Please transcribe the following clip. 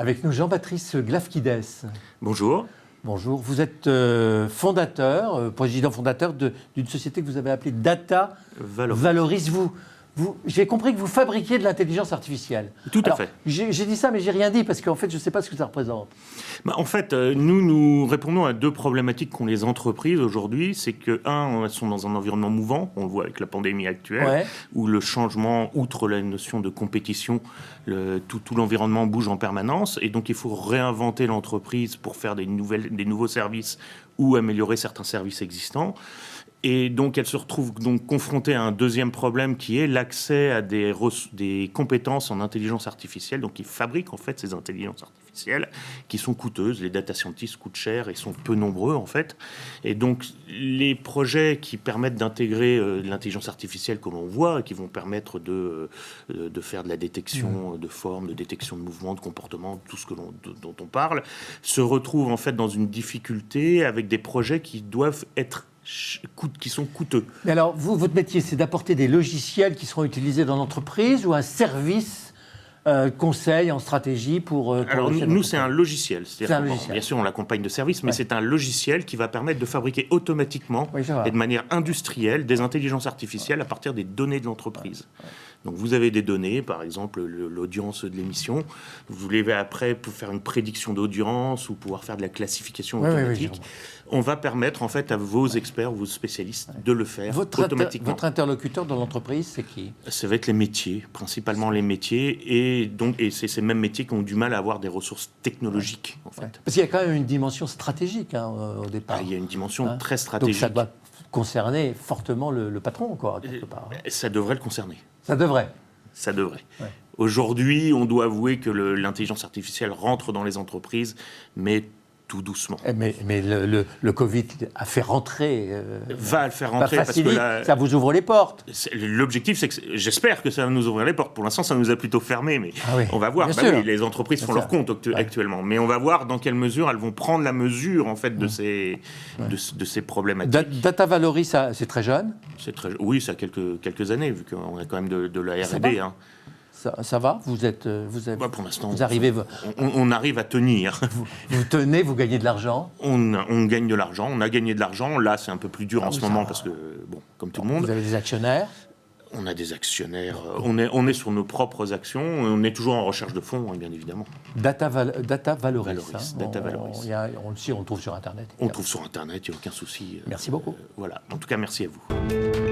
Avec nous, Jean-Baptiste Glafkides. Bonjour. Bonjour. Vous êtes président fondateur d'une société que vous avez appelée Data Valoris. J'ai compris que vous fabriquiez de l'intelligence artificielle. Tout à fait. J'ai dit ça, mais j'ai rien dit parce qu'en fait, je ne sais pas ce que ça représente. En fait, nous répondons à deux problématiques qu'ont les entreprises aujourd'hui. C'est que, elles sont dans un environnement mouvant, on le voit avec la pandémie actuelle, où le changement, outre la notion de compétition, tout l'environnement bouge en permanence. Et donc, il faut réinventer l'entreprise pour faire des nouveaux services ou améliorer certains services existants. Et donc, elle se retrouve donc confrontée à un deuxième problème qui est l'accès à des compétences en intelligence artificielle. Donc, ils fabriquent en fait ces intelligences artificielles qui sont coûteuses. Les data scientists coûtent cher et sont peu nombreux en fait. Et donc, les projets qui permettent d'intégrer l'intelligence artificielle, comme on voit, et qui vont permettre de faire de la détection de formes, de détection de mouvements, de comportements, tout ce dont on parle, se retrouvent en fait dans une difficulté avec des projets qui doivent être qui sont coûteux. Mais alors, votre métier, c'est d'apporter des logiciels qui seront utilisés dans l'entreprise ou un service conseil en stratégie pour alors, nous, c'est un logiciel. Logiciel. Bien sûr, on l'accompagne de services, mais c'est un logiciel qui va permettre de fabriquer automatiquement et de manière industrielle des intelligences artificielles à partir des données de l'entreprise. Donc, vous avez des données, par exemple l'audience de l'émission. Vous voulez après pour faire une prédiction d'audience ou pouvoir faire de la classification automatique. On va permettre en fait à vos experts, vos spécialistes de le faire automatiquement. Votre interlocuteur dans l'entreprise, c'est qui ? Ça va être les métiers, principalement les métiers, et c'est ces mêmes métiers qui ont du mal à avoir des ressources technologiques en fait. Parce qu'il y a quand même une dimension stratégique au départ. Il y a une dimension très stratégique. Donc ça doit concerner fortement le patron, quelque part. Ça devrait le concerner. Ça devrait. Ça devrait. Aujourd'hui, on doit avouer que l'intelligence artificielle rentre dans les entreprises, mais tout doucement. Mais le Covid a fait rentrer. Va le faire rentrer parce que ça vous ouvre les portes. L'objectif, c'est que j'espère que ça va nous ouvrir les portes. Pour l'instant, ça nous a plutôt fermés, mais on va voir. Les entreprises font leur compte actuellement, mais on va voir dans quelle mesure elles vont prendre la mesure en fait de ces problématiques. Data Valoris, c'est très jeune. Oui, ça a quelques années vu qu'on a quand même de la R&D. Ça va ? Vous pour l'instant, on arrive à tenir. Vous tenez, vous gagnez de l'argent ? On gagne de l'argent, on a gagné de l'argent. Là, c'est un peu plus dur en ce moment parce que, comme tout le monde... Vous avez des actionnaires ? On a des actionnaires. On est sur nos propres actions. On est toujours en recherche de fonds, bien évidemment. Data Valoris. Data Valoris. On le trouve sur Internet. On le trouve sur Internet, il n'y a aucun souci. Merci beaucoup. Voilà. En tout cas, merci à vous.